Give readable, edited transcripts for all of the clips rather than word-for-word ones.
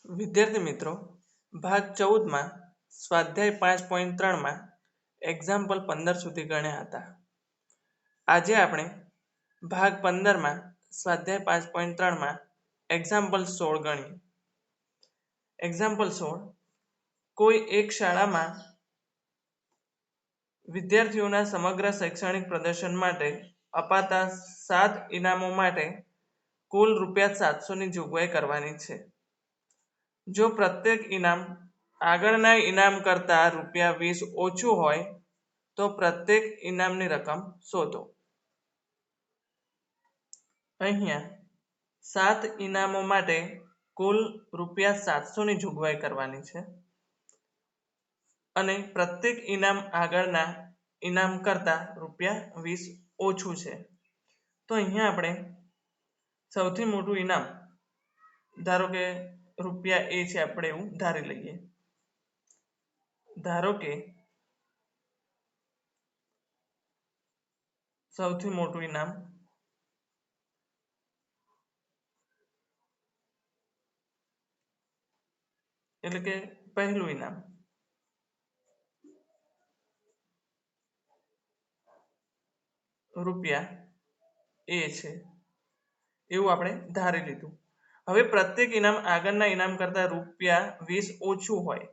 વિદ્યાર્થી મિત્રો, ભાગ 14 માં સ્વાધ્યાય 5.3 માં એક્ઝામ્પલ 15 સુધી ગણ્યા હતા. આજે આપણે ભાગ 15 માં સ્વાધ્યાય 5.3 માં એક્ઝામ્પલ 16 ગણીએ. એક્ઝામ્પલ 16. કોઈ એક શાળામાં વિદ્યાર્થીઓના સમગ્ર શૈક્ષણિક પ્રદર્શન માટે અપાતા 7 ઇનામો માટે કુલ ₹700 ની જોગવાઈ કરવાની છે. જો પ્રત્યેક ઇનામ આગળના ઇનામ કરતાં ₹20 ઓછું હોય તો પ્રત્યેક ઇનામની રકમ શોધો. અહીંયા 7 ઇનામો માટે કુલ ₹700 ની જોગવાઈ કરવાની છે અને પ્રત્યેક ઇનામ આગળના ઇનામ કરતાં ₹20 ઓછું છે. તો અહીંયા આપણે સૌથી મોટું ઇનામ ધારો કે ₹A છે, આપણે એવું ધારી લઈએ. ધારો કે સૌથી મોટું ઇનામ એટલે કે પહેલું ઇનામ ₹A છે એવું આપણે ધારી લીધું. હવે પ્રત્યેક ઇનામ આગળના ઇનામ કરતાં ₹20 ઓછું હોય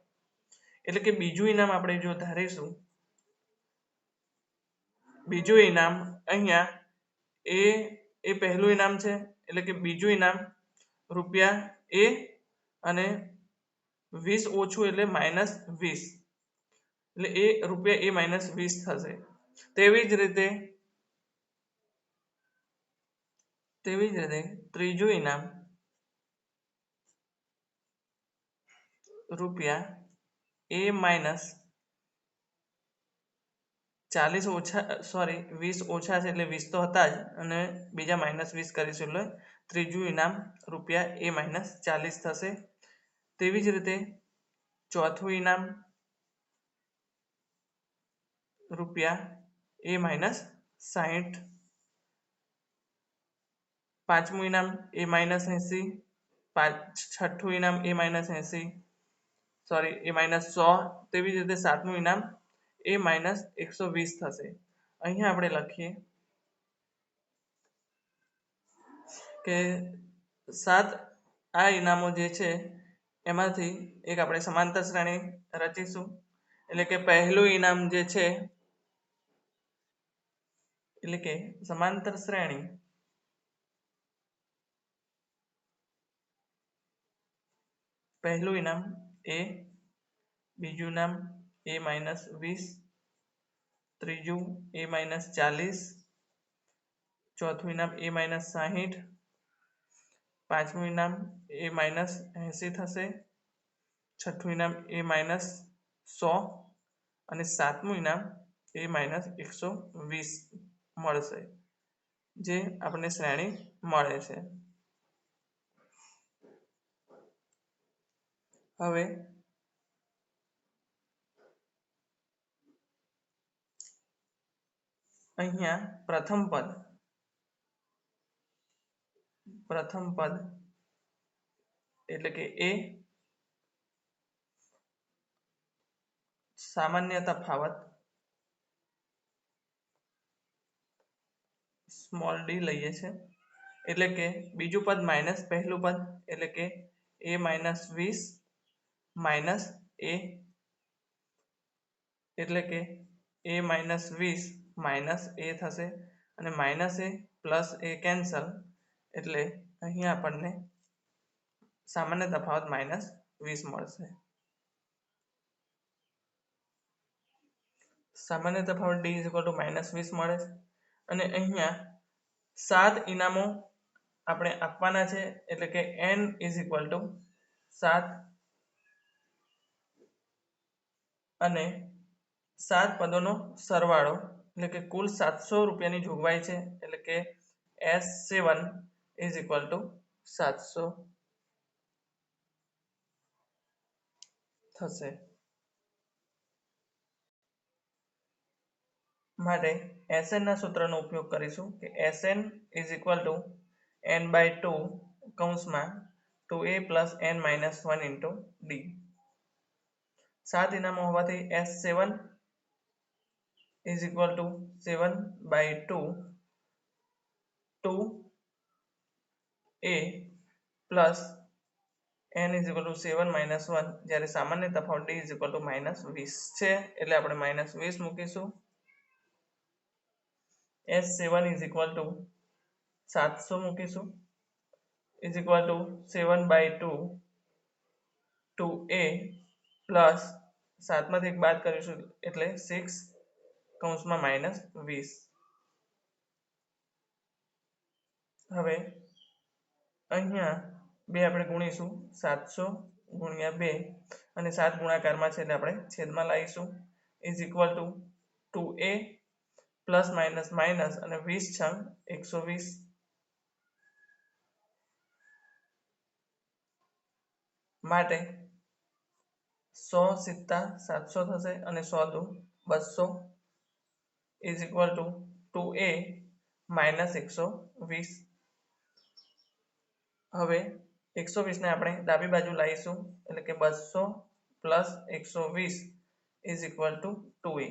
એટલે કે બીજું ઇનામ આપણે જો ધારીશું, બીજું ઇનામ અહીંયા એ પહેલું ઇનામ છે એટલે કે બીજું ઇનામ ₹A અને 20 ઓછું એટલે -20 એટલે એ ₹A -20 થશે. તેવી જ રીતે ત્રીજું ઇનામ ₹A -40 ઓછા 20 ઓછા છે એટલે 20 તો હતા જ અને બીજા -20 કરીશું એટલે ત્રીજું ઇનામ ₹A -40 થશે. તેવી જ રીતે ચોથું ઇનામ ₹A -60, પાંચમું ઇનામ A -80, છઠ્ઠું ઇનામ A -80 A -100. તેવી જ રીતે સાતમું ઇનામ A -120 થશે. અહીંયા આપણે લખીએ કે 7 આ ઇનામો જે છે એમાંથી એક આપણે સમાંતર શ્રેણી રચીશું. એટલે કે પહેલું ઇનામ જે છે એટલે કે સમાંતર શ્રેણી પહેલું ઇનામ A, બીજું ઇનામ A -20, ત્રીજું A -40, ચોથું ઇનામ A -60, પાંચમું ઇનામ A -80 થશે, છઠ્ઠું ઇનામ A -100 અને સાતમું ઇનામ A -120 મળશે, જે આપણને શ્રેણી મળે છે. હવે અહીંયા પ્રથમ પદ એટલે કે A સામાન્ય તફાવત d લઈએ છે એટલે કે બીજું પદ માઇનસ પહેલું પદ એટલે કે A -20 માઇનસ A એટલે કે A -20 માઇનસ A થશે અને minus A plus A cancel એટલે અહીંયા આપણને સામાન્ય તફાવત -20 મળશે. સામાન્ય તફાવત D -20 મળે છે અને અહીંયા 7 ઇનામો આપણે આપવાના છે એટલે કે n 7 અને 7 પદોનો સરવાળો એટલે કે કુલ ₹700 ની જોગવાઈ છે એટલે કે S7 700 થશે. માટે SN ના સૂત્રનો ઉપયોગ કરીશું કે SN n/2 કૌંસમાં 2a plus n minus 1 into D 7 ઇનામો હોવાથી S7 is equal two 7/2 2a plus n is equal two 7 minus 1 જ્યારે સામાન્ય તફાવત d ઇઝ ઇક્વલ ટુ -20 છે એટલે આપણે -20 મૂકીશું. S7 ઇઝ ઇક્વલ ટુ 700 મૂકીશું is equal two 7/2 2a plus 7 માંથી 1 બાદ કરીશું એટલે 6 કૌંસમાં -20. હવે અહીંયા 2 આપણે ગુણીશું 700 ગુણ્યા 2 અને 7 ગુણાકારમાં છે એટલે આપણે છેદમાં લાવીશું is equal to 2a plus minus minus અને 20 છંગ 120 માટે 100 સિત્તા 700 થશે અને 100 દુ 200 is equal to 2a minus 120. હવે 120 ને આપણે ડાબી બાજુ લાવીશું એટલે કે 200 plus 120 is equal to 2a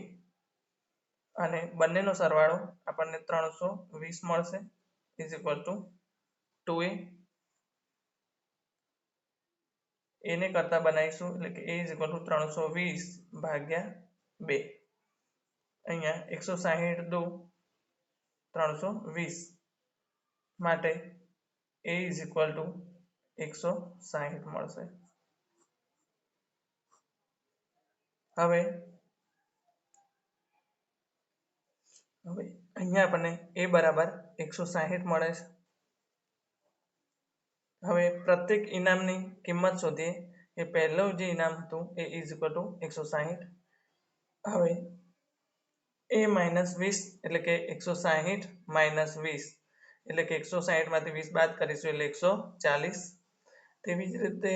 અને બંનેનો સરવાળો આપણને 320 મળશે ઇઝ ઇક્વલ ટુ 2a. એને કરતા બનાવીશું એટલે કે a ઇઝ ઇક્વલ ટુ 320 ભાગ્યા 2. અહીંયા 160 દુ 320 માટે a ઇઝ ઇક્વલ ટુ 160 મળશે. હવે અહીંયા આપણને a બરાબર 160 મળે છે. હવે પ્રત્યેક ઇનામની કિંમત શોધીએ. એ પહેલું જે ઇનામ હતું એ ઇઝ ઇક્વલ ટુ 160. હવે a માઇનસ 20 એટલે કે 160 માઇનસ 20 એટલે કે 160 માંથી 20 બાદ કરીશું એટલે 140. તેવી જ રીતે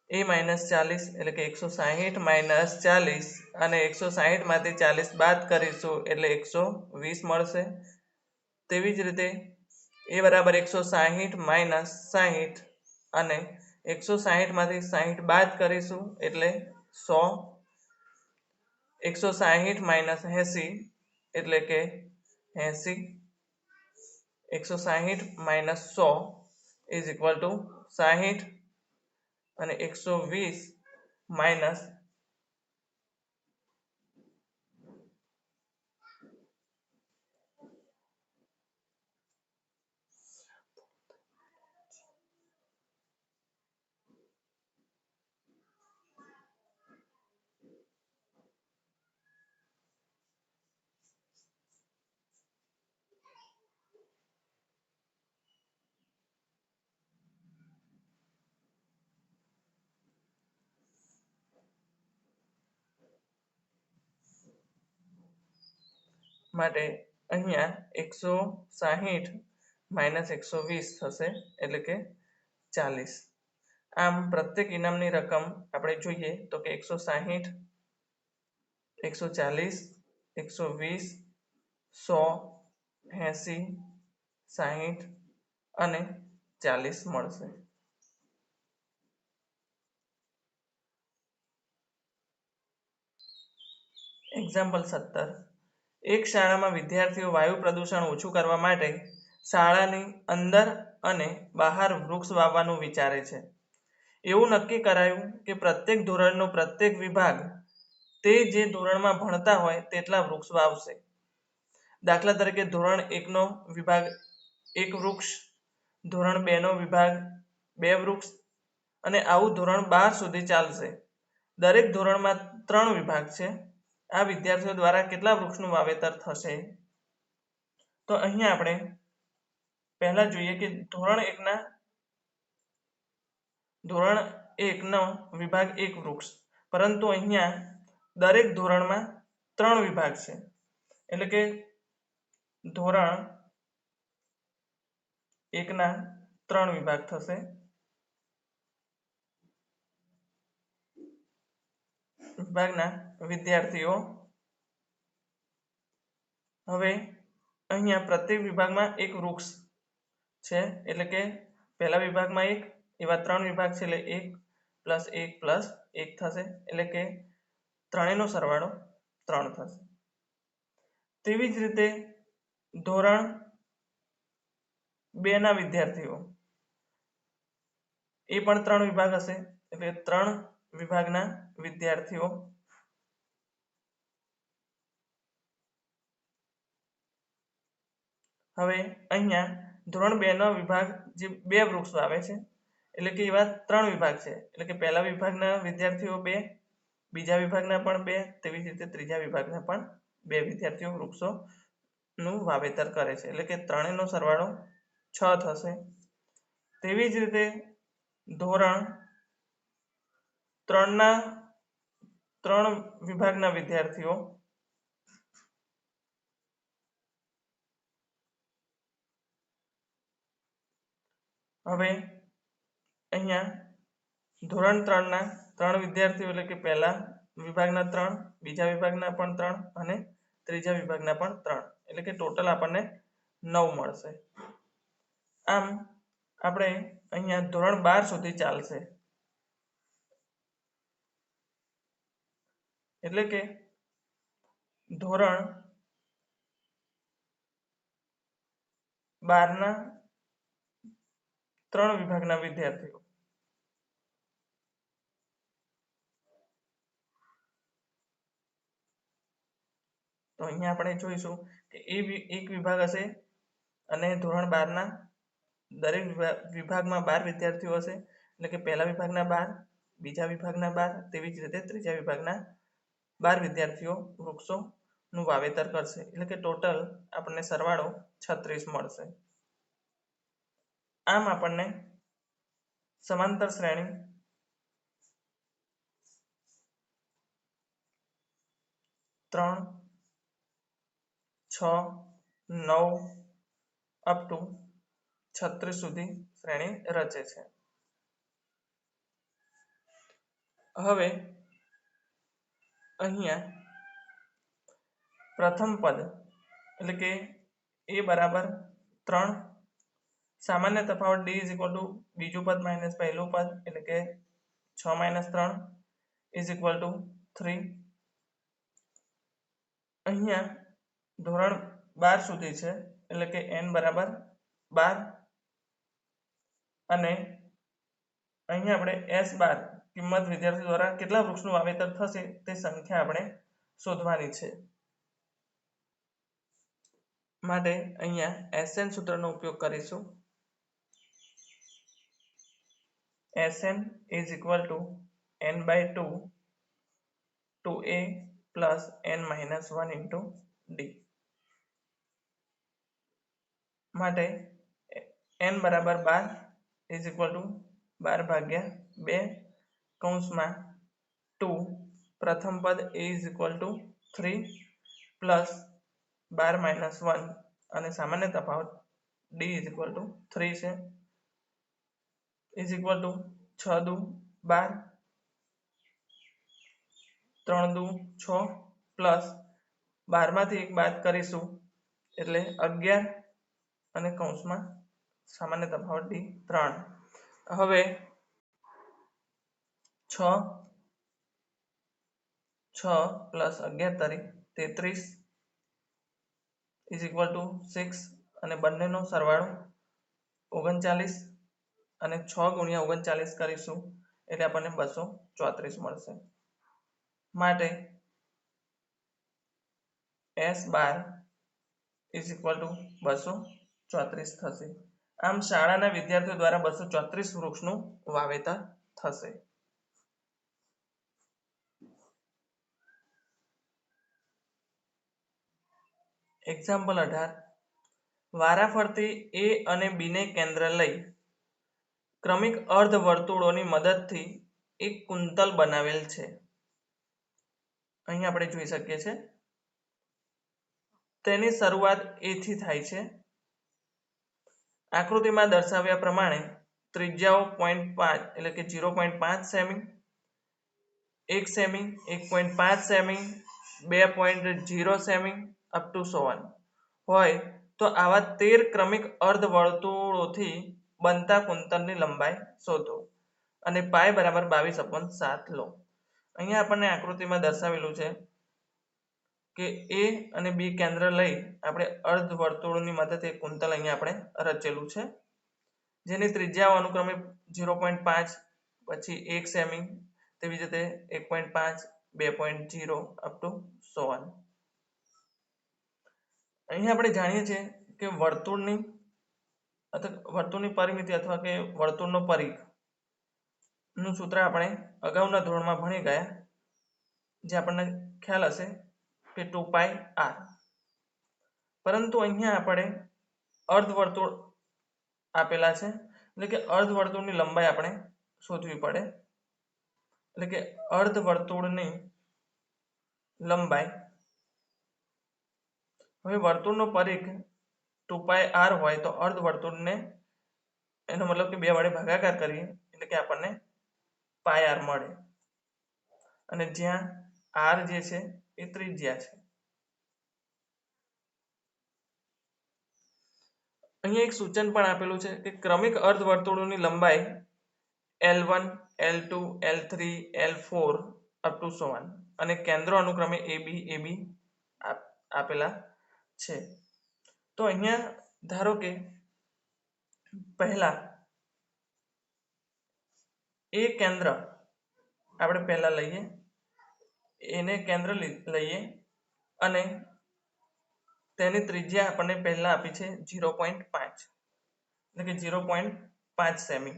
a માઇનસ 40 એટલે કે 160 માઇનસ 40 અને 160 માંથી 40 બાદ કરીશું એટલે 120 મળશે. તેવી જ રીતે a બરાબર 160 માઇનસ 60 અને 160 માંથી 60 બાદ કરીશું એટલે 100. 160 માઇનસ 80 એટલે કે 80. 160 માઇનસ 100 ઇઝ ઇક્વલ ટુ 60 અને 120 માઇનસ માટે અહીંયા 160 માઇનસ 120 થશે એટલે કે 40. આમ પ્રત્યેક ઇનામની રકમ આપણે જોઈએ તો કે 160 140 120 100 80 60 અને 40 મળશે. એક્ઝામ્પલ 17. એક શાળામાં વિદ્યાર્થીઓ વાયુ પ્રદૂષણ ઓછું કરવા માટે શાળાની અંદર અને બહાર વૃક્ષ વાવવાનું વિચારે છે. એવું નક્કી કરાયું કે પ્રત્યેક ધોરણનો પ્રત્યેક વિભાગ તે જે ધોરણમાં ભણતા હોય તેટલા વૃક્ષ વાવશે. દાખલા તરીકે ધોરણ 1નો વિભાગ 1 વૃક્ષ, ધોરણ 2નો વિભાગ 2 વૃક્ષ અને આવું ધોરણ 12 સુધી ચાલશે. દરેક ધોરણમાં 3 વિભાગ છે. આ વિદ્યાર્થીઓ દ્વારા કેટલા વૃક્ષનું વાવેતર થશે? તો અહીંયા આપણે પહેલા જોઈએ કે ધોરણ 1નો વિભાગ 1 વૃક્ષ, પરંતુ અહીંયા દરેક ધોરણમાં 3 વિભાગ છે એટલે કે ધોરણ 1ના 3 વિભાગ થશે. વિભાગના વિદ્યાર્થીઓ હવે અહીંયા પ્રત્યેક વિભાગમાં 1 વૃક્ષ છે, એટલે કે પહેલા વિભાગમાં 1, એવા 3 વિભાગ છે, એટલે 1 + 1 + 1 થશે, એટલે કે ત્રણેયનો સરવાળો 3 થશે. તેવી જ રીતે ધોરણ 2 ના વિદ્યાર્થીઓ, એ પણ 3 વિભાગ હશે, એટલે 3 વિભાગના વિદ્યાર્થીઓ હવે અહીંયા ધોરણ 2 નો વિભાગ જે 2 વૃક્ષો આવે છે, એટલે કે એવા 3 વિભાગ છે, એટલે કે પહેલા વિભાગના વિદ્યાર્થીઓ 2, બીજા વિભાગના પણ 2, તેવી જ રીતે ત્રીજા વિભાગના પણ 2 વિદ્યાર્થીઓ વૃક્ષોનું વાવેતર કરે છે, એટલે કે ત્રણેયનો સરવાળો 6 થશે. તેવી જ રીતે ધોરણ 3 ના 3 વિભાગના વિદ્યાર્થીઓ હવે અહીંયા ધોરણ 3 ના 3 વિદ્યાર્થીઓ, એટલે કે પહેલા વિભાગના 3, બીજા વિભાગના પણ 3 અને ત્રીજા વિભાગના પણ 3, એટલે કે ટોટલ આપણને 9 મળશે. આમ આપણે અહીંયા ધોરણ 12 સુધી ચાલશે, એટલે કે ધોરણ 12 ના 3 વિભાગના વિદ્યાર્થીઓ, તો અહીંયા આપણે જોઈશું કે એક વિભાગ હશે અને ધોરણ 12 ના દરેક વિભાગમાં 12 વિદ્યાર્થીઓ હશે, એટલે કે પહેલા વિભાગના 12, બીજા વિભાગના 12, તેવી જ રીતે ત્રીજા વિભાગના 12 વિદ્યાર્થીઓ વૃક્ષોનું વાવેતર કરશે, એટલે કે ટોટલ આપણને સરવાળો 36 મળશે. આમ આપણને સમાંતર શ્રેણી 3, 6, 9 અપ ટુ 36 સુધી શ્રેણી રચે છે. હવે અહીંયા પ્રથમ પદ, એટલે કે a બરાબર 3, સામાન્ય તફાવત d બીજું પદ માઇનસ પહેલું પદ, એટલે કે 6 - 3 3. અહીંયા ધોરણ 12 સુધી છે, એટલે કે n બરાબર 12, અને અહીંયા આપણે s12 કિંમત વિદ્યાર્થી દ્વારા કેટલા વૃક્ષનું વાવેતર થશે તે સંખ્યા આપણે શોધવાની છે. માટે અહીંયા SN સૂત્રનો ઉપયોગ કરીશું. SN = n/2 2a + n - 1 * d. માટે n બરાબર 12 = 12/2 કૌંસમાં 2, પ્રથમ પદ a = 3 + 12 - 1, અને સામાન્ય તફાવત d = 3 છે, = 6 દુ 12, 3 દુ 6, પ્લસ 12 માંથી 1 બાદ કરીશું એટલે 11, અને કૌંસમાં સામાન્ય તફાવત d 3. હવે 6 + 11 = 33 = 6, અને બંનેનો સરવાળો 39, અને 6 × 39 કરીશું એટલે આપણને 234 મળશે. માટે S12 = 234 થશે. આમ શાળાના વિદ્યાર્થીઓ દ્વારા 234 વૃક્ષનું વાવેતર થશે. એક્ઝામ્પલ 18, વારાફરતી a અને b ને કેન્દ્ર લઈ ક્રમિક અર્ધવર્તુળોની મદદથી એક કુંતલ બનાવેલ છે. અહીં આપણે જોઈ શકીએ છીએ તેની શરૂઆત a થી થાય છે. આકૃતિમાં દર્શાવ્યા પ્રમાણે ત્રિજ્યાઓ 0.5 એટલે કે 0.5 semi, 1 semi, 1.5 semi, 2.0 semi up to 100 હોય તો આવા 13 ક્રમિક અર્ધવર્તુળોથી બનતા કુંતલની લંબાઈ શોધો અને પાઈ બરાબર 22/7 લો. અહીંયા આપણને આકૃતિમાં દર્શાવેલું છે કે એ અને બી કેન્દ્ર લઈ આપણે અર્ધવર્તુળની મદદથી કુંતલ અહીંયા આપણે રચેલું છે, જેની ત્રિજ્યાઓ અનુક્રમે 0.5, પછી 1 સેમી, તેવી જ રીતે 1.5, 2.0 અપ ટુ સો ઓન. અહીંયા આપણે જાણીએ છીએ કે વર્તુળની પરિમિતિ અથવા કે વર્તુળનો પરિઘ નું સૂત્ર આપણે અગાઉના ધોરણમાં ભણી ગયા, જે આપણને ખ્યાલ હશે કે 2πr. પરંતુ અહીંયા આપણે અર્ધવર્તુળ આપેલા છે, એટલે કે અર્ધવર્તુળની લંબાઈ આપણે શોધવી પડે. એટલે કે અર્ધવર્તુળની લંબાઈ, હવે વર્તુળનો પરિઘ 2πr હોય તો અર્ધવર્તુળને એનો મતલબ કે 2 વડે ભાગાકાર કરીએ એટલે કે આપણને πr મળે, અને જ્યાં r જે છે એ ત્રિજ્યા છે. અહીંયા એક સૂચન પણ આપેલું છે કે ક્રમિક અર્ધવર્તુળોની લંબાઈ L1, L2, L3, L4 up to so on, અને કેન્દ્રો અનુક્રમે AB આપેલા છે. તો અહીંયા ધારો કે પહેલા એ કેન્દ્ર આપણે પહેલા લઈએ, એને કેન્દ્ર લઈએ અને તેની ત્રિજ્યા આપણને પહેલા આપી છે 0.5, એટલે કે 0.5 સેમી.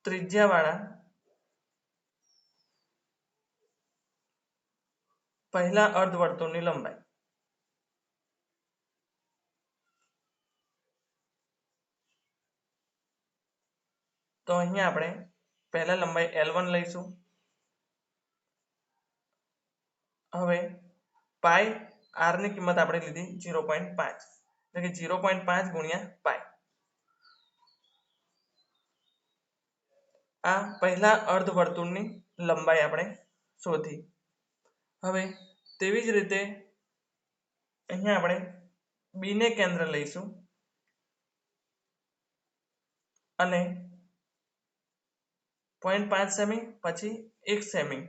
ત્રિજ્યાવાળા પહેલા અર્ધવર્તુળની લંબાઈ, તો અહીંયા આપણે પહેલા લંબાઈ L1 લઈશું. હવે પાઈ r ની કિંમત આપણે લીધી 0.5, એટલે કે 0.5 ગુણ્યા પાઈ. આ પહેલા અર્ધવર્તુળની લંબાઈ આપણે શોધી. હવે તેવી જ રીતે અહીંયા આપણે બી ને કેન્દ્ર લઈશું અને 0.5 સેમી, પછી 1 સેમી,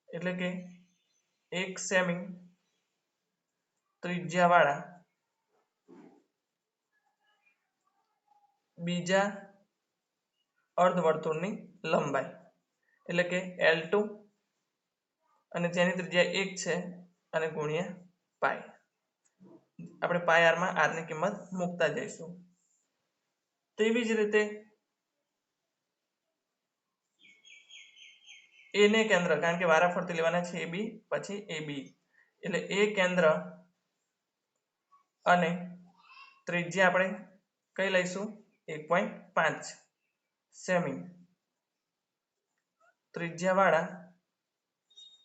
એટલે કે 1 સેમી ત્રિજ્યાવાળા બીજા અર્ધવર્તુળની લંબાઈ, એટલે કે L2, અને જેની ત્રિજ્યા 1 છે, અને ગુણ્યા પાઈ. આપણે પાઈ r માં r ની કિંમત મૂકતા જઈશું. તેવી જ રીતે એ ને કેન્દ્ર, કારણ કે વારાફરતી લેવાના છે AB પછી AB, એટલે એ કેન્દ્ર અને ત્રિજ્યા આપણે કઈ લઈશું 1.5 સેમી ત્રિજ્યાવાળા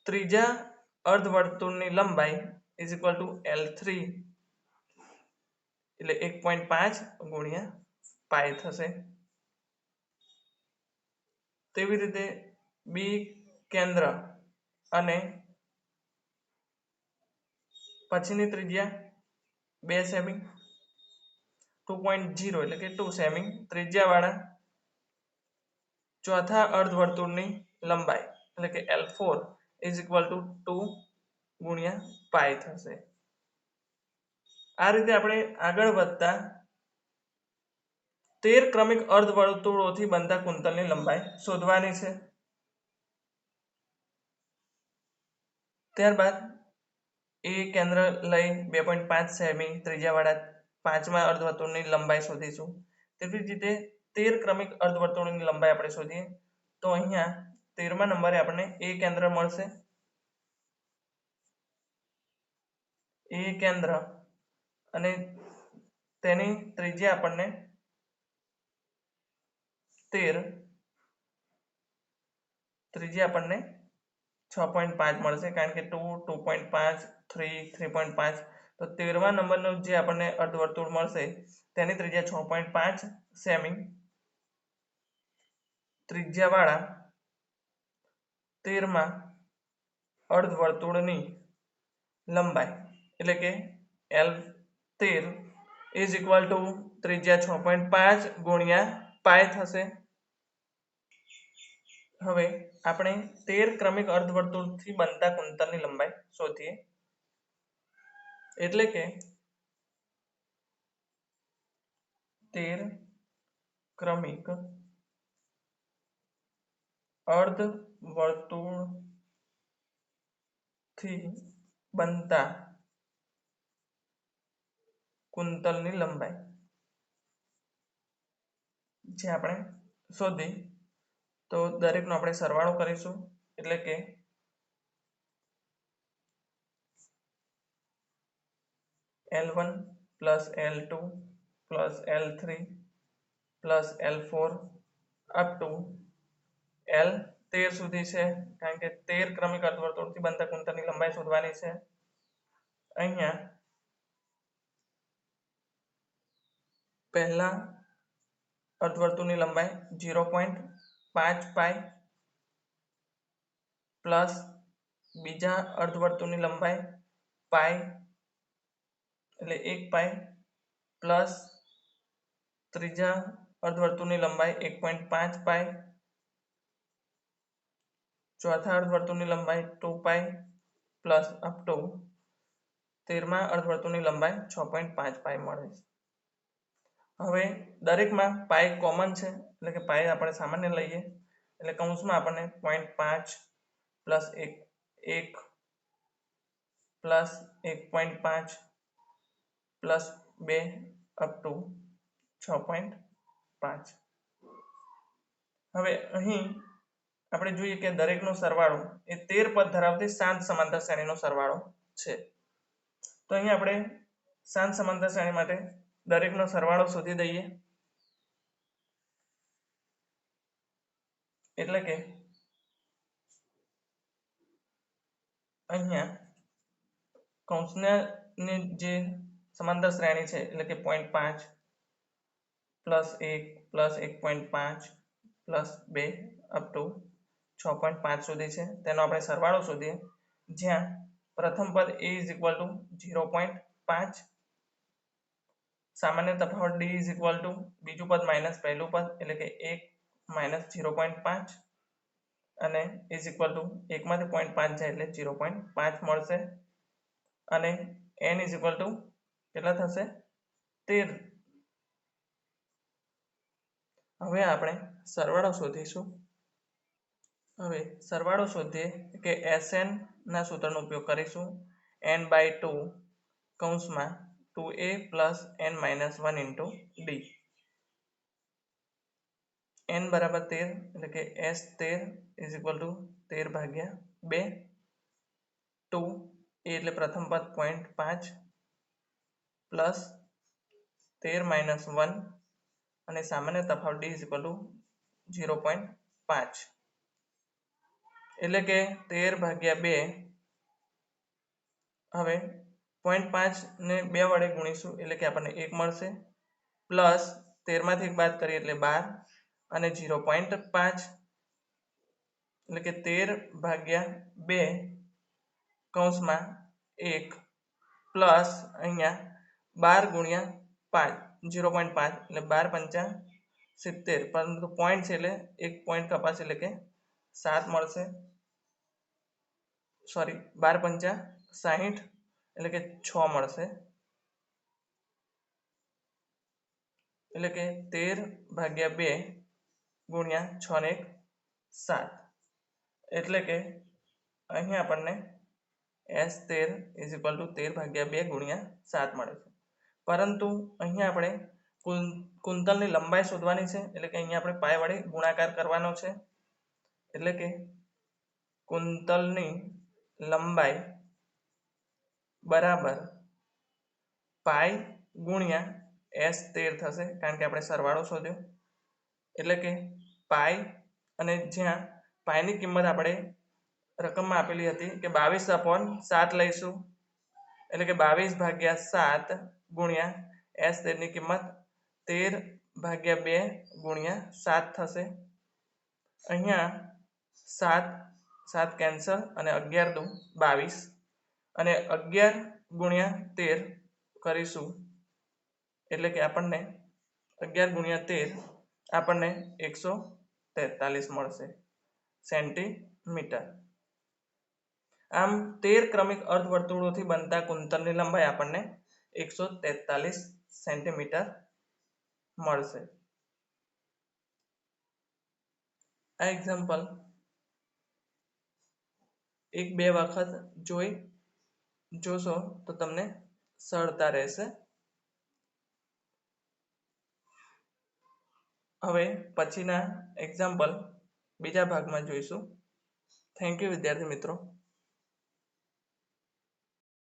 ત્રીજા અર્ધવર્તુળની લંબાઈ ઇઝ ઇક્વલ ટુ L3, એટલે 1.5 ગુણ્યા પાઈ થશે. તેવી રીતે બી કેન્દ્ર અને પછીની ત્રિજ્યા 2 સેમી, 2.0 એટલે કે 2 સેમી ત્રિજ્યાવાળા ચોથા અર્ધવર્તુળની લંબાઈ, એટલે કે L4 ઇઝ ઇક્વલ ટુ 2 ગુણ્યા પાઈ થશે. આ રીતે આપણે આગળ વધતા 13 ક્રમિક અર્ધવર્તુળોથી બનતા કુંતલની લંબાઈ શોધવાની છે. ત્યારબાદ એ કેન્દ્ર લઈ 2.5 સેમી ત્રિજ્યાવાળા પાંચમા અર્ધવર્તુળની લંબાઈ શોધીશું. તેવી જ રીતે 13 ક્રમિક અર્ધવર્તુળની લંબાઈ આપણે શોધીએ તો અહીંયા 13મા નંબરે આપણને એ કેન્દ્ર મળશે. એ કેન્દ્ર અને તેની ત્રિજ્યા આપણને 13, ત્રિજ્યા આપણને 6.5 મળશે, કારણ કે 2, 2.5, 3, 3.5. તો 13મા નંબરનું જે આપણને અર્ધવર્તુળ મળશે તેની ત્રિજ્યા 6.5 સેમી ત્રિજ્યાવાળા 13મા અર્ધવર્તુળની લંબાઈ એટલે કે L13 ઇઝ ઇક્વલ ટુ ત્રિજ્યા 6.5 ગુણ્યા પાય થશે. હવે આપણે 13 ક્રમિક અર્ધવર્તુળથી બનતા કુંતલની લંબાઈ શોધીએ. એટલે કે 13 ક્રમિક અર્ધવર્તુળથી બનતા કુંતલની લંબાઈ જે આપણે શોધી, તો દરેકનો આપણે સરવાળો કરીશું. એટલે કે L1 plus L2 plus L3 plus L4 up to L13 સુધી છે, કારણ કે 13 ક્રમિક અર્ધવર્તુળથી બનતા કુંતલની લંબાઈ શોધવાની છે. અહીંયા પહેલા અર્ધવર્તુળની લંબાઈ 0.5 પાઈ પ્લસ બીજા અર્ધવર્તુળની લંબાઈ પાઈ એટલે 1 પાઈ પ્લસ ત્રીજા અર્ધવર્તુળની લંબાઈ 1.5 પાઈ, ચોથા અર્ધવર્તુળની લંબાઈ 2 પાઈ પ્લસ અપ ટુ 13મા અર્ધવર્તુળની લંબાઈ 6.5 પાઈ મળે છે. હવે દરેકમાં પાઈ કોમન છે, એટલે કે પાઈ આપણે સામાન્ય લઈએ, એટલે કૌંસમાં આપણને 0.5 plus 1 plus 1.5 plus 2 up to 6.5. હવે અહીં આપણે જોઈએ કે દરેકનો સરવાળો એ 13 પદ ધરાવતી શાંત સમાંતર શ્રેણીનો સરવાળો છે. તો અહીં આપણે શાંત સમાંતર શ્રેણી માટે દરેકનો સરવાળો શોધી દઈએ. એટલે કે અહીંયા કૌંસની જે સમાંતર શ્રેણી છે, એટલે કે 0.5 plus 1 plus 1.5 plus 2 up to 6.5 સુધી છે, તેનો આપણે સરવાળો શોધીએ. જ્યાં પ્રથમ પદ a ઇઝ ઇક્વલ ટુ 0.5, સામાન્ય તફાવત d ઇઝ ઇક્વલ ટુ બીજું પદ માઇનસ પહેલું પદ એટલે કે 1 માઇનસ 0.5 અને ઇઝ ઇક્વલ ટુ 1 માંથી 0.5 જાય એટલે 0.5 મળશે. અને n ઇઝ ઇક્વલ ટુ કેટલા થશે? 13. હવે આપણે સરવાળો શોધીશું. હવે સરવાળો શોધીએ કે Sn ના સૂત્રનો ઉપયોગ કરીશું. n/2 કૌંસમાં 2a plus n minus 1 into d. n બરાબર 13 એટલે કે S13 ઇઝ ઇક્વલ ટુ 13 ભાગ્યા 2. 2 એટલે પ્રથમ પદ 0.5 પ્લસ 13 માઇનસ 1 અને સામાન્ય તફાવત d ઇઝ ઇક્વલ ટુ 0.5 એટલે કે 13 ભાગ્યા 2. હવે 0.5 ને 2 વડે ગુણીશું એટલે કે આપણને 1 મળશે, પ્લસ 13 માંથી 1 બાદ કરીએ એટલે 12 અને 0.5 એટલે કે 13 ભાગ્યા 2 કૌંસમાં 1 પ્લસ અહીંયા 12 ગુણ્યા 5 0.5 એટલે 12 પંચા 70, પરંતુ પોઈન્ટ છે એટલે 1 પોઈન્ટ કપાશે એટલે કે 7 મળશે. સોરી 12 પંચા 60 એટલે કે 6 મળશે. એટલે કે 13 ભાગ્યા 2 ગુણ્યા 6 ને 1 7, એટલે કે અહીં આપણને S13 ઇઝ ઇક્વલ ટુ 13 ભાગ્યા 2 ગુણ્યા 7 મળે છે. પરંતુ અહીંયા આપણે કુંતલની લંબાઈ શોધવાની છે, એટલે કે અહીંયા આપણે પાય વડે ગુણાકાર કરવાનો છે. એટલે કે કુંતલની લંબાઈ બરાબર પાય ગુણ્યા S13 થશે, કારણ કે આપણે સરવાળો શોધ્યો. એટલે કે પાય, અને જ્યાં પાયની કિંમત આપણે રકમમાં આપેલી હતી કે 22/7 લઈશું, એટલે કે 22 ભાગ્યા 7 ગુણ્યા S13 ની કિંમત 13 ભાગ્યા 2 ગુણ્યા 7 થશે. અહીંયા 7 કેન્સલ અને 11 દુ 22 અને 11 ગુણ્યા 13 કરીશું એટલે કે આપણને 11 ગુણ્યા 13 આપણને 143 મળશે સેન્ટીમીટર. આમ 13 ક્રમિક અર્ધવર્તુળોથી બનતા કુંતલની લંબાઈ આપણને 143 સેન્ટીમીટર મળશે. આ એક્ઝામ્પલ 1-2 વખત જોશો તો તમને સરળતા રહેશે. હવે પછીના એક્ઝામ્પલ બીજા ભાગમાં જોઈશું. થેન્ક યુ વિદ્યાર્થી મિત્રો.